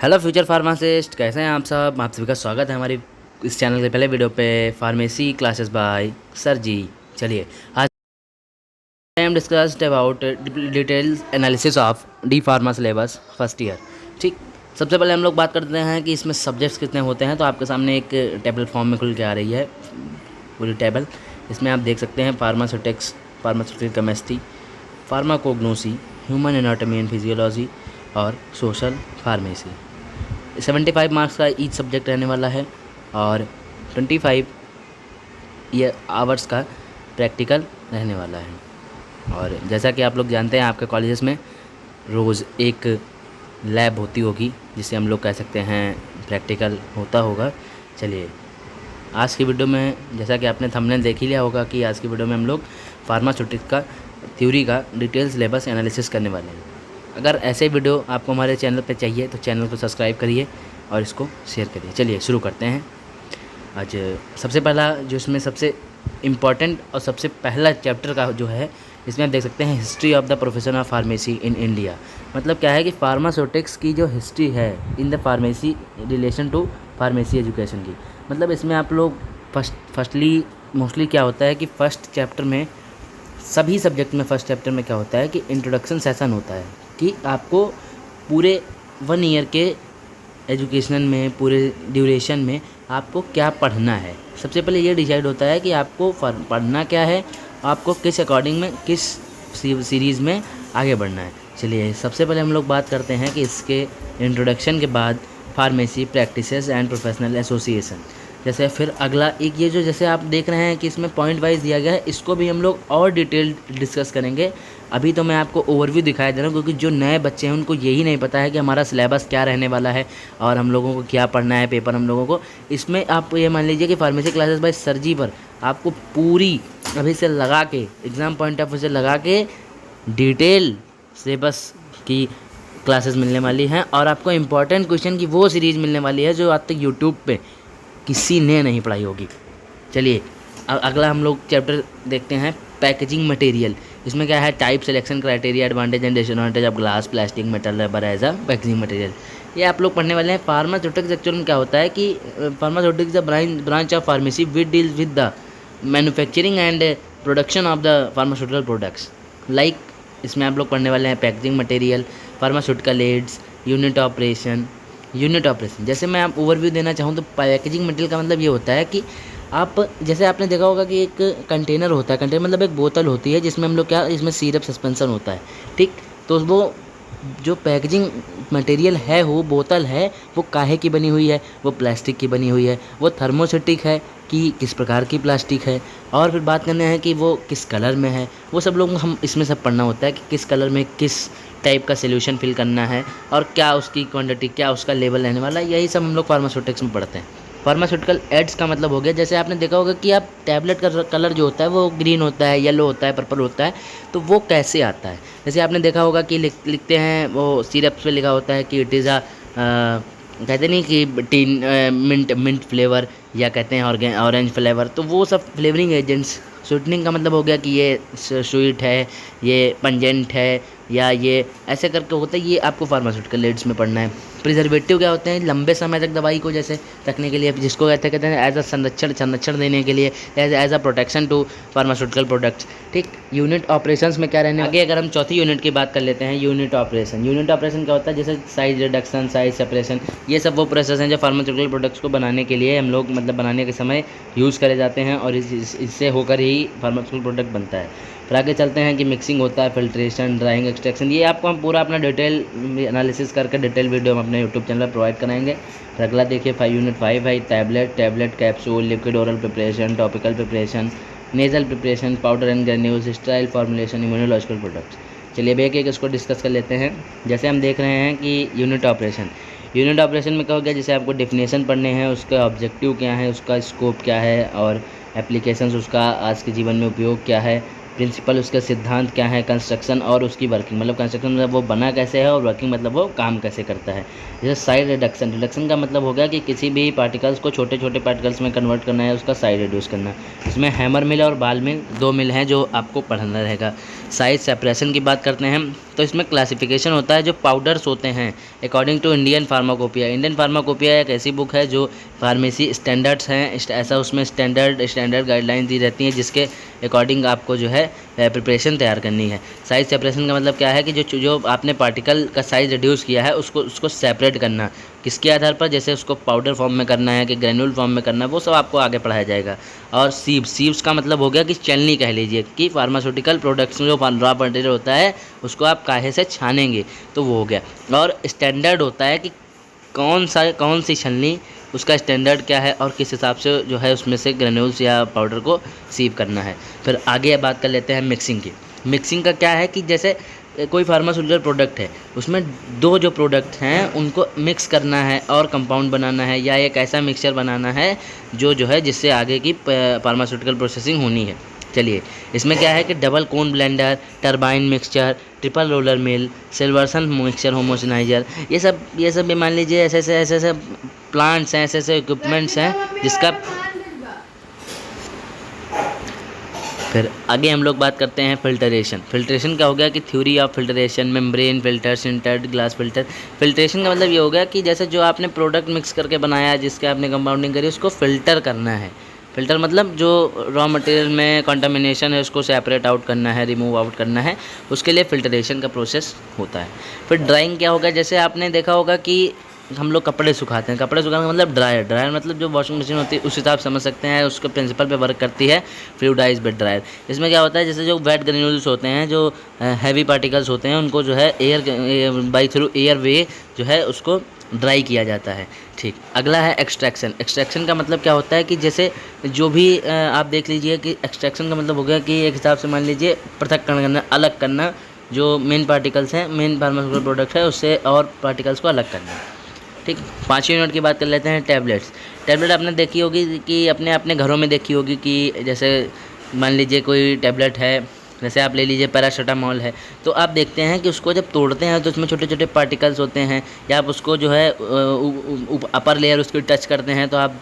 Hello future pharmacist, कैसे हैं आप सब। आप सभी का स्वागत है हमारी इस चैनल के पहले वीडियो पे फार्मेसी क्लासेस बाय सर जी। चलिए, आज I am discussed about details analysis of D pharma syllabus first year. ठीक, सबसे पहले हम लोग बात करते हैं कि इसमें सब्जेक्ट्स कितने होते हैं। तो आपके सामने एक टेबल फॉर्म में खुल के आ रही है पूरी टेबल। इसमें आप देख सकते हैं pharmaceutics, pharmaceutical chemistry, pharmacognosy, human anatomy and physiology और सोशल फार्मेसी। 75 मार्क्स का ईच सब्जेक्ट रहने वाला है और 25 ये आवर्स का प्रैक्टिकल रहने वाला है। और जैसा कि आप लोग जानते हैं, आपके कॉलेजेस में रोज़ एक लैब होती होगी जिसे हम लोग कह सकते हैं प्रैक्टिकल होता होगा। चलिए, आज की वीडियो में जैसा कि आपने थंबनेल देख ही लिया होगा कि आज की वीडियो में हम लोग फार्मास्यूटिक्स का थ्योरी का डिटेल सिलेबस एनालिसिस करने वाले हैं। अगर ऐसे वीडियो आपको हमारे चैनल पे चाहिए तो चैनल को सब्सक्राइब करिए और इसको शेयर करिए। चलिए शुरू करते हैं। आज सबसे पहला जो इसमें सबसे इम्पॉर्टेंट और सबसे पहला चैप्टर का जो है, इसमें आप देख सकते हैं history of the profession of pharmacy in India. मतलब क्या है कि फार्मास्यूटिक्स की जो हिस्ट्री है in the pharmacy relation to pharmacy education की। मतलब इसमें आप लोग फर्स्टली मोस्टली क्या होता है कि फर्स्ट चैप्टर में, सभी सब्जेक्ट में फर्स्ट चैप्टर में क्या होता है कि इंट्रोडक्शन सेशन होता है कि आपको पूरे 1 ईयर के एजुकेशन में, पूरे ड्यूरेशन में आपको क्या पढ़ना है। सबसे पहले ये डिसाइड होता है कि आपको पढ़ना क्या है, आपको किस अकॉर्डिंग में, किस सीरीज़ में आगे बढ़ना है। चलिए, सबसे पहले हम लोग बात करते हैं कि इसके इंट्रोडक्शन के बाद pharmacy practices and professional association. जैसे फिर अगला एक ये जो जैसे आप देख रहे हैं कि इसमें पॉइंट वाइज दिया गया है, इसको भी हम लोग और डिटेल डिस्कस करेंगे। अभी तो मैं आपको ओवरव्यू दिखाई दे रहा हूँ क्योंकि जो नए बच्चे हैं उनको यही नहीं पता है कि हमारा सिलेबस क्या रहने वाला है और हम लोगों को क्या पढ़ना है, पेपर हम लोगों को। इसमें आप ये मान लीजिए कि फार्मेसी क्लासेस बाय सर जी पर आपको पूरी अभी से लगा के, एग्ज़ाम पॉइंट ऑफ व्यू से लगा के डिटेल सिलेबस की क्लासेस मिलने वाली हैं और आपको इम्पॉर्टेंट क्वेश्चन की वो सीरीज़ मिलने वाली है जो आज तक यूट्यूब पे किसी ने नहीं पढ़ाई होगी। चलिए, अगला हम लोग चैप्टर देखते हैं पैकेजिंग मटेरियल। इसमें क्या है, type, selection criteria, advantage and disadvantage of glass, plastic, metal, rubber as a packaging material. ये आप लोग पढ़ने वाले हैं। फार्मास्यूटिक्स एक्चुअल में क्या होता है कि pharmaceutics the branch of pharmacy which deals with the manufacturing and production of the pharmaceutical products. Like इसमें आप लोग पढ़ने वाले हैं packaging material, pharmaceutical ads, unit operation. जैसे मैं आप ओवरव्यू देना चाहूँ तो पैकेजिंग मटेरियल का मतलब ये होता है कि आप जैसे आपने देखा होगा कि एक कंटेनर होता है, कंटेनर मतलब एक बोतल होती है जिसमें हम लोग क्या, इसमें सिरप सस्पेंशन होता है। ठीक, तो वो जो पैकेजिंग मटेरियल है, वो बोतल है, वो काहे की बनी हुई है, वो प्लास्टिक की बनी हुई है, वो थर्मोस्टेटिक है कि किस प्रकार की प्लास्टिक है, और फिर बात करना है कि वो किस कलर में है। वो सब लोग हम इसमें सब पढ़ना होता है कि किस कलर में किस टाइप का सोल्यूशन फिल करना है और क्या उसकी क्वांटिटी, क्या उसका लेवल रहने वाला है। यही सब हम लोग फार्मास्यूटिक्स में पढ़ते हैं। फार्मास्यूटिकल एड्स का मतलब हो गया, जैसे आपने देखा होगा कि आप टैबलेट का कलर जो होता है वो ग्रीन होता है, येलो होता है, पर्पल होता है, तो वो कैसे आता है। जैसे आपने देखा होगा कि लिखते हैं वो सिरप पे लिखा होता है कि इट इज़ अ, कहते नहीं कि मिंट फ्लेवर, या कहते हैं ऑरेंज फ्लेवर। तो वो सब फ्लेवरिंग एजेंट्स। स्वीटनिंग का मतलब हो गया कि ये स्वीट है, ये पंजेंट है, या ये ऐसे करके होता है। ये आपको फार्मास्यूटिकल एड्स में पढ़ना है। प्रिजर्वेटिव क्या होते हैं, लंबे समय तक दवाई को जैसे रखने के लिए, जिसको कहते हैं एज अ संरक्षण देने के लिए, as a protection to pharmaceutical products. ठीक, यूनिट ऑपरेशंस में क्या रहने आगे, अगर हम चौथी यूनिट की बात कर लेते हैं, यूनिट ऑपरेशन क्या होता है, जैसे साइज रिडक्शन, साइज सेपरेशन, ये सब वो प्रोसेस हैं जो फार्मास्यूटिकल प्रोडक्ट्स को बनाने के लिए हम लोग, मतलब बनाने के समय यूज़ करे जाते हैं और इससे होकर ही फार्मास्यूटिकल प्रोडक्ट बनता है। फिर आगे चलते हैं कि मिक्सिंग होता है, फिल्ट्रेशन, ड्राइंग, एक्सट्रैक्शन। ये आपको हम पूरा अपना डिटेल एनालिसिस करके डिटेल वीडियो हम अपने यूट्यूब चैनल पर प्रोवाइड कराएंगे। फिर अगला देखिए यूनिट 5 है tablet, capsule, liquid oral preparation, topical preparation, nasal preparation, powder and granules, sterile formulation, immunological products. चलिए अब एक एक इसको डिस्कस कर लेते हैं। जैसे हम देख रहे हैं कि यूनिट ऑपरेशन में क्या हो गया, जैसे आपको डेफिनेशन पढ़ने हैं, उसका ऑब्जेक्टिव क्या है, उसका स्कोप क्या है और एप्लीकेशंस उसका आज के जीवन में उपयोग क्या है, प्रिंसिपल उसका सिद्धांत क्या है, कंस्ट्रक्शन और उसकी वर्किंग, मतलब कंस्ट्रक्शन मतलब वो बना कैसे है और वर्किंग मतलब वो काम कैसे करता है। जैसे साइड रिडक्शन का मतलब हो गया कि किसी भी पार्टिकल्स को छोटे छोटे पार्टिकल्स में कन्वर्ट करना है, उसका साइज रिड्यूस करना। इसमें हैमर मिल और बाल मिल, 2 मिल हैं जो आपको पढ़ना रहेगा। साइज सेपरेशन की बात करते हैं तो इसमें क्लासिफिकेशन होता है जो पाउडर्स होते हैं according to Indian pharmacopoeia. Indian pharmacopoeia एक ऐसी बुक है जो फार्मेसी स्टैंडर्ड्स हैं, ऐसा उसमें स्टैंडर्ड गाइडलाइन दी रहती हैं जिसके अकॉर्डिंग आपको जो है प्रिपरेशन तैयार करनी है। साइज सेपरेशन का मतलब क्या है कि जो आपने पार्टिकल का साइज़ रिड्यूस किया है उसको सेपरेट करना, किसके आधार पर, जैसे उसको पाउडर फॉर्म में करना है कि ग्रेन्यूल फॉर्म में करना है, वो सब आपको आगे पढ़ाया जाएगा। और सीव्स का मतलब हो गया कि चलनी कह लीजिए कि फार्मास्यूटिकल प्रोडक्ट्स में जो रॉ मटेरियल होता है उसको आप काहे से छानेंगे, तो वो हो गया। और स्टैंडर्ड होता है कि कौन सी छलनी, उसका स्टैंडर्ड क्या है और किस हिसाब से जो है उसमें से ग्रेन्यूल्स या पाउडर को सीव करना है। फिर आगे बात कर लेते हैं मिक्सिंग की। मिक्सिंग का क्या है कि जैसे कोई फार्मास्यूटिकल प्रोडक्ट है, उसमें दो जो प्रोडक्ट हैं उनको मिक्स करना है और कंपाउंड बनाना है, या एक ऐसा मिक्सचर बनाना है जो है जिससे आगे की फार्मास्यूटिकल प्रोसेसिंग होनी है। चलिए, इसमें क्या है कि double cone blender, turbine mixture, triple roller mill, Silverson mixture homogeniser, ये सब भी मान लीजिए ऐसे प्लांट्स हैं, ऐसे इक्विपमेंट्स हैं जिसका। फिर आगे हम लोग बात करते हैं फिल्टरेशन। फिल्टरेशन का हो गया कि theory of filtration, membrane filter, sintered glass filter. Filtration का मतलब ये हो गया कि जैसे जो आपने प्रोडक्ट मिक्स करके बनाया, जिसके आपने कंपाउंडिंग करी, उसको फ़िल्टर करना है। फ़िल्टर मतलब जो रॉ मटेरियल में कंटामिनेशन है उसको सेपरेट आउट करना है, रिमूव आउट करना है, उसके लिए फ़िल्टरेशन का प्रोसेस होता है। फिर ड्राइंग क्या होगा, जैसे आपने देखा होगा कि हम लोग कपड़े सुखाते हैं, कपड़े सुखाने का मतलब ड्रायर मतलब जो वॉशिंग मशीन होती है उस हिसाब से समझ सकते हैं, उसके प्रिंसिपल पे वर्क करती है फ्लूइडाइज्ड बेड ड्रायर। इसमें क्या होता है, जैसे जो वेट ग्रेन्यूल्स होते हैं, जो हैवी पार्टिकल्स होते हैं, उनको जो है बाई थ्रू एयर वे जो है उसको ड्राई किया जाता है। ठीक, अगला है एक्सट्रैक्शन। एक्सट्रैक्शन का मतलब क्या होता है कि जैसे जो भी आप देख लीजिए कि एक्सट्रैक्शन का मतलब हो गया कि एक हिसाब से मान लीजिए पृथक्करण करना, अलग करना, जो मेन पार्टिकल्स हैं, मेन फार्मास्यूटिकल प्रोडक्ट है उससे और पार्टिकल्स को अलग करना। ठीक, 5 यूनिट की बात कर लेते हैं। टैबलेट आपने देखी होगी कि अपने घरों में देखी होगी कि जैसे मान लीजिए कोई टैबलेट है, जैसे आप ले लीजिए पैरासीटामोल है, तो आप देखते हैं कि उसको जब तोड़ते हैं तो उसमें छोटे छोटे पार्टिकल्स होते हैं, या आप उसको जो है अपर लेयर उसकी टच करते हैं तो आप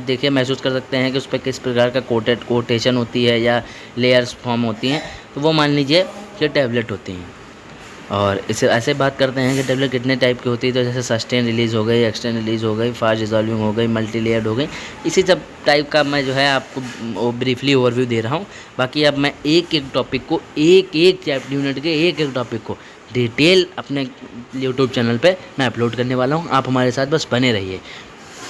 देखिए महसूस कर सकते हैं कि उस पर किस प्रकार का कोटेशन होती है या लेयर्स फॉर्म होती हैं, तो वो मान लीजिए कि टैबलेट होती हैं। और इसे ऐसे बात करते हैं कि टैबलेट कितने टाइप की होती है, तो जैसे सस्टेन रिलीज़ हो गई, एक्सटेंड रिलीज़ हो गई, फास्ट डिजॉल्विंग हो गई, मल्टी लेयर्ड हो गई, इसी सब टाइप का मैं जो है आपको ब्रीफली ओवरव्यू दे रहा हूँ। बाकी अब मैं एक टॉपिक को, एक यूनिट के एक टॉपिक को डिटेल अपने यूट्यूब चैनल पे मैं अपलोड करने वाला हूँ, आप हमारे साथ बस बने रहिए।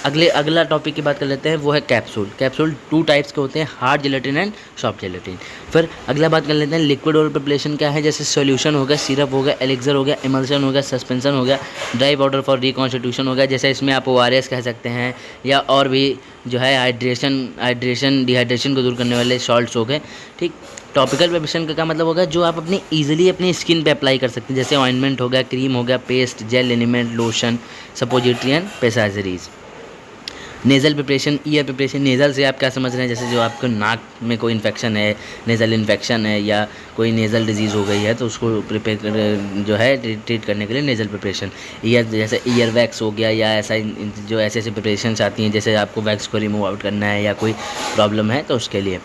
अगला टॉपिक की बात कर लेते हैं, वो है कैप्सूल। कैप्सूल 2 टाइप्स के होते हैं, hard gelatin and soft gelatin. फिर अगला बात कर लेते हैं लिक्विड ओरल प्रिपरेशन क्या है, जैसे सॉल्यूशन हो गया, सिरप हो गया, एलिक्सर हो गया, इमल्शन हो गया, सस्पेंशन हो गया, ड्राई पाउडर फॉर रिकॉन्स्टिट्यूशन हो गया, जैसे इसमें आप ORS कह सकते हैं, या और भी जो है डिहाइड्रेशन को दूर करने वाले सॉल्ट्स हो गए। ठीक, टॉपिकल प्रिपरेशन का मतलब होगा जो आप ईजिली अपनी स्किन पे अप्लाई कर सकते हैं, जैसे ऑइंटमेंट हो गया, क्रीम हो गया, paste, gel, liniment, lotion, suppository and pessaries. Nasal preparation, ear preparation. Nasal से आप क्या समझ रहे हैं, जैसे जो आपको नाक में कोई इन्फेक्शन है, नेज़ल इन्फेक्शन है या कोई नेज़ल डिजीज़ हो गई है, तो उसको जो है ट्रीट करने के लिए नेज़ल प्रिपरेशन। ईयर, जैसे ईयर वैक्स हो गया, या ऐसा जो ऐसे प्रिपरेशन आती हैं, जैसे आपको वैक्स को रिमूव आउट करना है या कोई प्रॉब्लम है तो उसके लिए।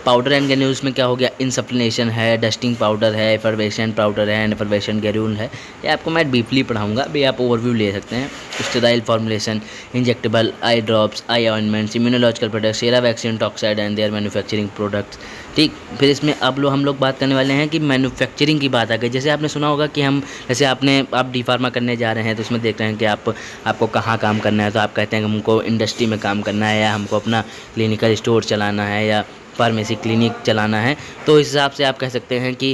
पाउडर एंड ग्रेन्यूल्स में क्या हो गया, इंसप्लिनेशन है, डस्टिंग पाउडर है, एफरवेशन पाउडर है, एंड एफरवेशन ग्रेन्यूल है। ये आपको मैं डीपली पढ़ाऊंगा, अभी आप ओवरव्यू ले सकते हैं। Sterile formulation, injectable, eye drops, eye ointments, immunological products, sera vaccine, toxoid and their manufacturing products. ठीक, फिर इसमें अब हम लोग बात करने वाले हैं कि मैन्युफैक्चरिंग की बात आ गई। जैसे आपने सुना होगा कि जैसे आप डी फार्मा करने जा रहे हैं, तो उसमें देख रहे हैं कि आपको कहाँ काम करना है, तो आप कहते हैं कि हमको इंडस्ट्री में काम करना है, या हमको अपना क्लिनिकल स्टोर चलाना है, या फार्मेसी क्लिनिक चलाना है। तो इस हिसाब से आप कह सकते हैं कि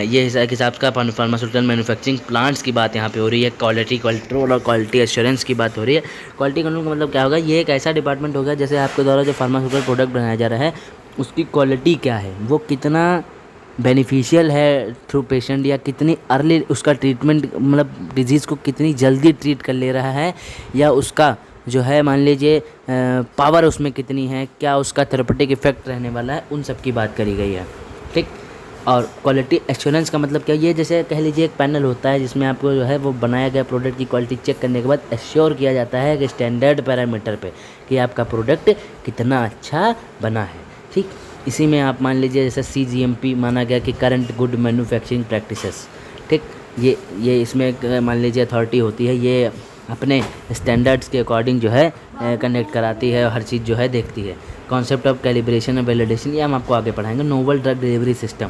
ये हिसाब का फार्मास्यूटिकल मैन्युफैक्चरिंग प्लांट्स की बात यहाँ पे हो रही है। क्वालिटी कंट्रोल और क्वालिटी एश्योरेंस की बात हो रही है। क्वालिटी कंट्रोल का मतलब क्या होगा, ये एक ऐसा डिपार्टमेंट होगा जैसे आपके द्वारा जो फार्मास्यूटिकल प्रोडक्ट बनाया जा रहा है उसकी क्वालिटी क्या है, वो कितना बेनिफिशियल है थ्रू पेशेंट, या कितनी अर्ली उसका ट्रीटमेंट, मतलब डिजीज़ को कितनी जल्दी ट्रीट कर ले रहा है, या उसका जो है मान लीजिए पावर उसमें कितनी है, क्या उसका थेरेपेटिक इफेक्ट रहने वाला है, उन सब की बात करी गई है। ठीक, और क्वालिटी एश्योरेंस का मतलब क्या, ये जैसे कह लीजिए एक पैनल होता है जिसमें आपको जो है वो बनाया गया प्रोडक्ट की क्वालिटी चेक करने के बाद एश्योर किया जाता है कि स्टैंडर्ड पैरामीटर पे कि आपका प्रोडक्ट कितना अच्छा बना है। ठीक, इसी में आप मान लीजिए जैसे CGMP माना गया कि करंट गुड मैन्युफैक्चरिंग प्रैक्टिसेस। ठीक। ये इसमें एक मान लीजिए अथॉरिटी होती है, ये अपने स्टैंडर्ड्स के अकॉर्डिंग जो है कनेक्ट कराती है और हर चीज़ जो है देखती है। कॉन्सेप्ट ऑफ कैलिब्रेशन और वैलिडेशन ये हम आपको आगे पढ़ाएंगे। नोवल ड्रग डिलीवरी सिस्टम,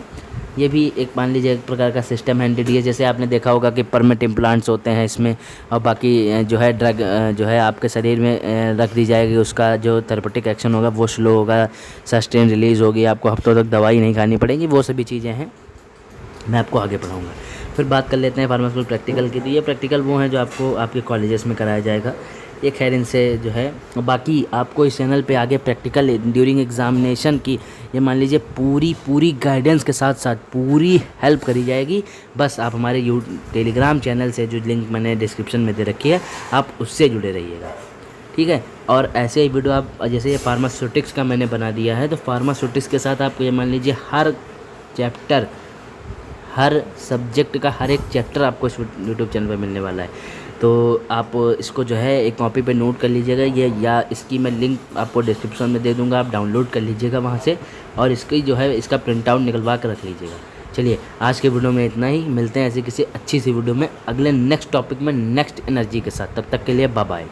ये भी एक मान लीजिए एक प्रकार का सिस्टम है एनडीडीए। जैसे आपने देखा होगा कि परमिट इम्प्लांट्स होते हैं इसमें, और बाकी जो है ड्रग जो है आपके शरीर में रख दी जाएगी, उसका जो थेरेपेटिक एक्शन होगा वो स्लो होगा, सस्टेन रिलीज़ होगी, आपको हफ्तों तक दवाई नहीं खानी पड़ेगी, वो सभी चीज़ें हैं मैं आपको आगे पढ़ाऊँगा। फिर बात कर लेते हैं फार्मास्यूटिकल प्रैक्टिकल की। तो ये प्रैक्टिकल वो हैं जो आपको आपके कॉलेजेस में कराया जाएगा। ये खैर इनसे जो है बाकी आपको इस चैनल पे आगे प्रैक्टिकल ड्यूरिंग एग्जामिनेशन की ये मान लीजिए पूरी गाइडेंस के साथ साथ पूरी हेल्प करी जाएगी। बस आप हमारे टेलीग्राम चैनल से, जो लिंक मैंने डिस्क्रिप्शन में दे रखी है, आप उससे जुड़े रहिएगा, ठीक है। और ऐसे ही वीडियो आप जैसे ये फार्मास्यूटिक्स का मैंने बना दिया है, तो फार्मास्यूटिक्स के साथ आपको ये मान लीजिए हर चैप्टर, हर सब्जेक्ट का हर एक चैप्टर आपको इस यूट्यूब चैनल पर मिलने वाला है। तो आप इसको जो है एक कॉपी पे नोट कर लीजिएगा, ये या इसकी मैं लिंक आपको डिस्क्रिप्शन में दे दूंगा, आप डाउनलोड कर लीजिएगा वहाँ से, और इसकी जो है इसका प्रिंट आउट निकलवा कर रख लीजिएगा। चलिए आज के वीडियो में इतना ही, मिलते हैं ऐसी किसी अच्छी सी वीडियो में अगले नेक्स्ट टॉपिक में नेक्स्ट एनर्जी के साथ। तब तक के लिए बाय बाय।